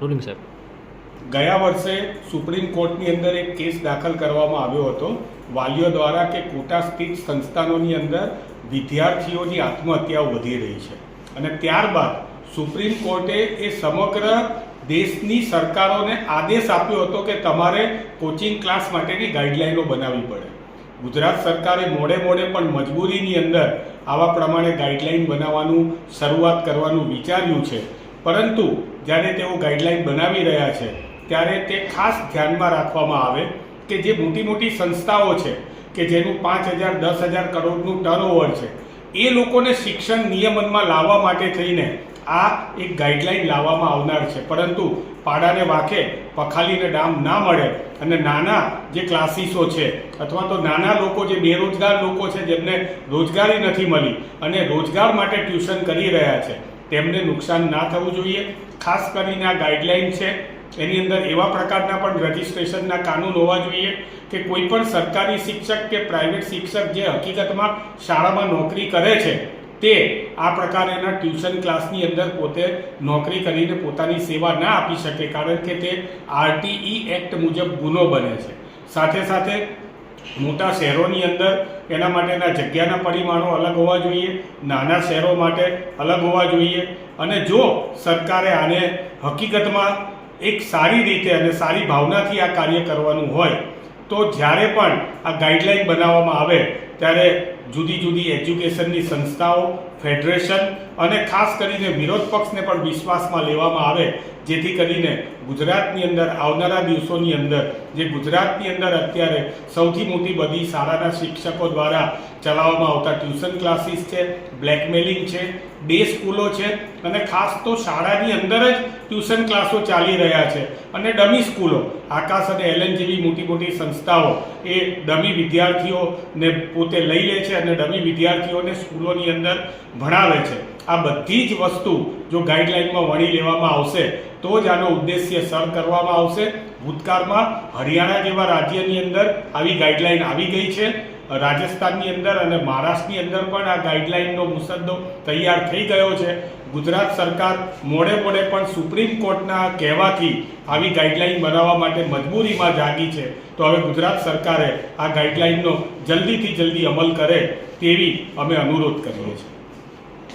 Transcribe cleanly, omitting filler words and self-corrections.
Ruling સાહેબ. ગયા વર્ષે સુપ્રીમ કોર્ટની અંદર એક કેસ દાખલ કરવામાં આવ્યો હતો વાલીઓ દ્વારા કે કોટા સ્થિત સંસ્થાનોની અંદર વિદ્યાર્થીઓની આત્મહત્યાઓ વધી રહી છે અને ત્યારબાદ સુપ્રીમ કોર્ટે એ સમગ્ર દેશની સરકારોને આદેશ આપ્યો હતો કે તમારે કોચિંગ ક્લાસ માટેની ગાઈડલાઈનો બનાવવી પડે. ગુજરાત સરકારે મોડે પણ મજબૂરીની અંદર આવા પ્રમાણે ગાઈડલાઈન બનાવવાનું શરૂઆત કરવાનું વિચાર્યું છે, પરંતુ જ્યારે તેઓ ગાઈડલાઈન બનાવી રહ્યા છે ત્યારે તે ખાસ ધ્યાનમાં રાખવામાં આવે કે જે મોટી સંસ્થાઓ છે કે જેનું 5,000 10,000 કરોડનું ટર્નઓવર છે, એ લોકોને શિક્ષણ નિયમનમાં લાવવા માટે થઈને આ એક ગાઈડલાઈન લાવવામાં આવનાર છે. પરંતુ પાડાને વાંકે પખાલીને ડામ ના મળે અને નાના જે ક્લાસીસો છે અથવા તો નાના લોકો જે બેરોજગાર લોકો છે જેમને રોજગારી નથી મળી અને રોજગાર માટે ટ્યુશન કરી રહ્યા છે તેમને નુકસાન ના થવું જોઈએ. ખાસ કરીને આ ગાઈડલાઈન છે એની અંદર એવા પ્રકારના પણ રજિસ્ટ્રેશનના કાનૂન હોવા જોઈએ કે કોઈ પણ સરકારી શિક્ષક કે પ્રાઇવેટ શિક્ષક જે હકીકતમાં શાળામાં નોકરી કરે છે તે આ પ્રકારના ટ્યુશન ક્લાસની અંદર પોતે નોકરી કરીને પોતાની સેવા ના આપી શકે, કારણ કે તે RTE એક્ટ મુજબ ગુનો બને છે. સાથે મોટા શહેરોની અંદર એના માટેના જગ્યાના પરિમાણો અલગ હોવા જોઈએ, નાના શહેરો માટે અલગ હોવા જોઈએ. અને જો સરકારે આને હકીકતમાં એક સારી રીતે અને સારી ભાવનાથી આ કાર્ય કરવાનું હોય તો જ્યારે પણ આ ગાઈડલાઈન બનાવવામાં આવે ત્યારે જુદી એજ્યુકેશનની સંસ્થાઓ, ફેડરેશન અને ખાસ કરીને વિરોધ પક્ષને પણ વિશ્વાસમાં લેવામાં આવે, જેથી કરીને ગુજરાતની અંદર આવનારા દિવસોની અંદર જે ગુજરાતની અંદર અત્યારે સૌથી મોટી બધી શાળાના શિક્ષકો દ્વારા ચલાવવામાં આવતા ટ્યુશન ક્લાસીસ છે, બ્લેકમેલિંગ છે, ડે સ્કૂલો છે અને ખાસ તો શાળાની અંદર જ ટ્યુશન ક્લાસો ચાલી રહ્યા છે અને ડમી સ્કૂલો, આકાશ અને એલએન જેવી મોટી સંસ્થાઓ એ ડમી વિદ્યાર્થીઓને પોતે લઈ લે છે અને ડમી વિદ્યાર્થીઓને સ્કૂલોની અંદર ભણાવે છે. આ બધી જ વસ્તુ જો ગાઈડલાઈનમાં વણી લેવામાં આવશે તો જ આનો ઉદ્દેશ્ય સર કરવામાં આવશે. ભૂતકાળમાં હરિયાણા જેવા રાજ્યની અંદર આવી ગાઈડલાઈન આવી ગઈ છે, રાજસ્થાનની અંદર અને મહારાષ્ટ્રની અંદર પણ આ ગાઈડલાઈનનો મુસદ્દો તૈયાર થઈ ગયો છે. ગુજરાત સરકાર મોડે પણ સુપ્રીમ કોર્ટના કહેવાથી આવી ગાઈડલાઈન બનાવવા માટે મજબૂરીમાં જાગી છે. તો હવે ગુજરાત સરકારે આ ગાઈડલાઈનનો જલ્દી અમલ કરે તેવી અમે અનુરોધ કરીએ છીએ.